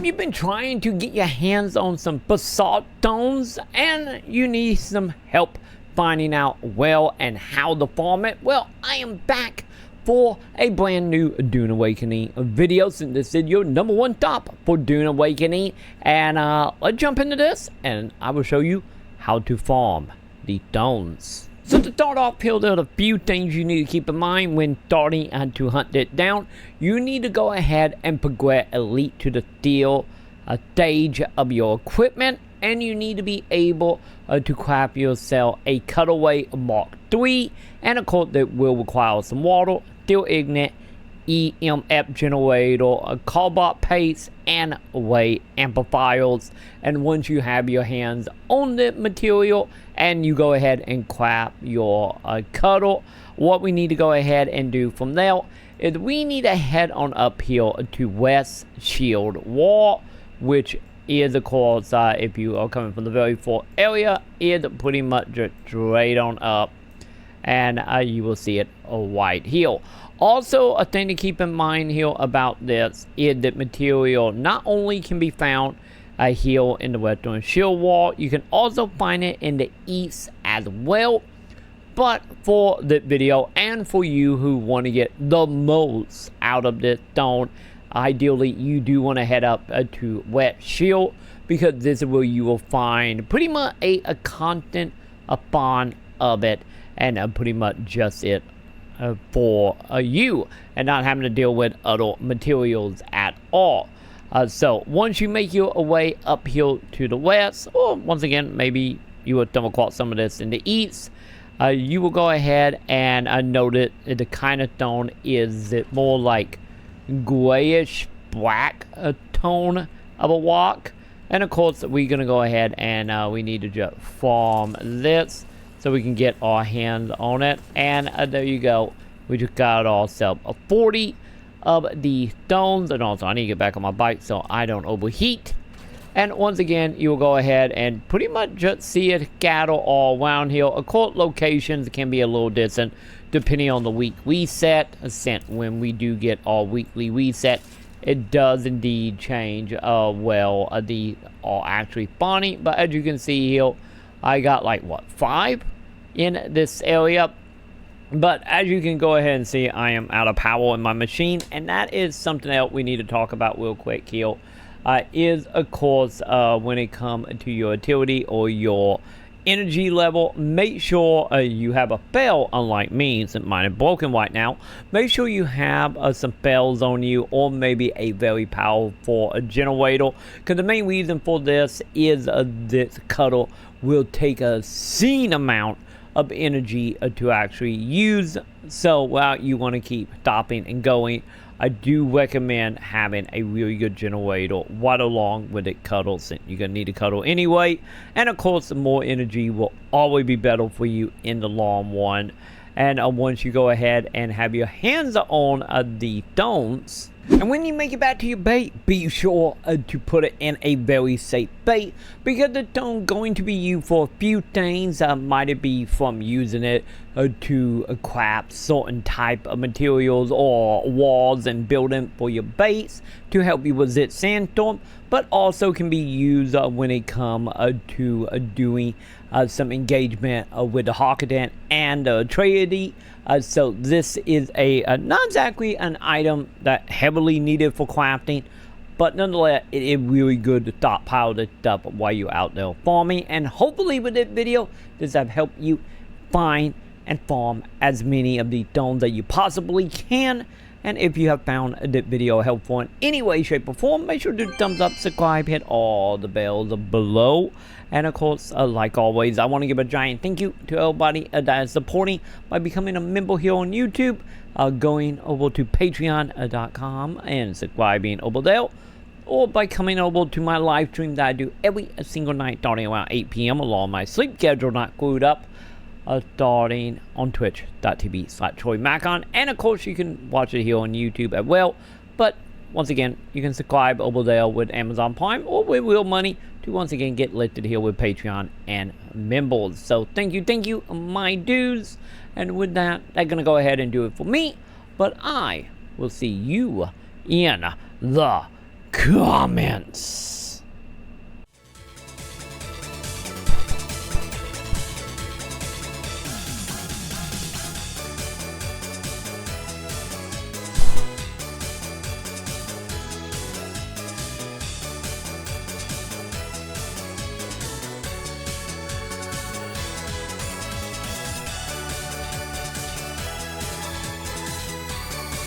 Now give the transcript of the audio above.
Have you been trying to get your hands on some basalt stones and you need some help finding out where and how to farm it? Well, I am back for a brand new Dune Awakening video, since this is your #1 top for Dune Awakening. And let's jump into this and I will show you how to farm the stones. So to start off here, there are a few things you need to keep in mind when starting to hunt it down. You need to go ahead and progress elite to the steel stage of your equipment, and you need to be able to craft yourself a cutaway Mark III, and of course that will require some water, steel ignite, EMF generator, a cobalt paste, and weight amplifiers. And once you have your hands on the material and you go ahead and craft your cuddle, what we need to go ahead and do from there is we need to head on up here to West Shield Wall, which is of course if you are coming from the very far area, is pretty much just straight on up, and you will see it right here. Also, a thing to keep in mind here about this is that material not only can be found here in the Western Shield Wall, you can also find it in the east as well. But for the video and for you who want to get the most out of this stone, ideally you do want to head up to West Shield, because this is where you will find pretty much a constant upon of it, and pretty much just it for you, and not having to deal with other materials at all. So once you make your way up here to the west, or once again maybe you will come across some of this in the east, you will go ahead and notice the kind of stone is it more like grayish black tone of a rock. And of course we're gonna go ahead and we need to just farm this so we can get our hands on it. And there you go, we just got ourselves a 40 of the stones. And also I need to get back on my bike so I don't overheat. And once again you'll go ahead and pretty much just see it scattered all around here. Of course locations can be a little distant depending on the week reset. When we do get our weekly reset, it does indeed change the are actually spawning. But as you can see here, I got like what, 5 in this area. But as you can go ahead and see, I am out of power in my machine, and that is something else we need to talk about real quick here. Is of course when it comes to your utility or your energy level, make sure you have a spell, unlike me since mine is broken right now. Make sure you have some spells on you, or maybe a very powerful generator, because the main reason for this is this cuddle will take a obscene amount of energy to actually use. So while you want to keep stopping and going, I do recommend having a really good generator right along with it cuddle, since you're gonna need to cuddle anyway. And of course more energy will always be better for you in the long run. And once you go ahead and have your hands on the stones, and when you make it back to your bait, be sure to put it in a very safe bait, because the stone going to be used for a few things. Might it be from using it to craft certain type of materials or walls and building for your baits to help you resist sandstorm, but also can be used when it comes to doing some engagement with the Hawkadent and Tragedy. So this is not exactly an item that heavily needed for crafting, but nonetheless it is really good to stockpile this stuff while you're out there farming. And hopefully with this video, this have helped you find and farm as many of the stones that you possibly can. And if you have found this video helpful in any way, shape, or form, make sure to thumbs up, subscribe, hit all the bells below. And of course, like always, I want to give a giant thank you to everybody that is supporting by becoming a member here on YouTube, going over to patreon.com and subscribing over there, or by coming over to my live stream that I do every single night starting around 8 p.m. along my sleep schedule not screwed up, starting on twitch.tv/Maconn. And of course you can watch it here on YouTube as well. But once again, you can subscribe over there with Amazon Prime or with real money to once again get listed here with Patreon and members. So thank you my dudes. And with that, they're gonna go ahead and do it for me, but I will see you in the comments.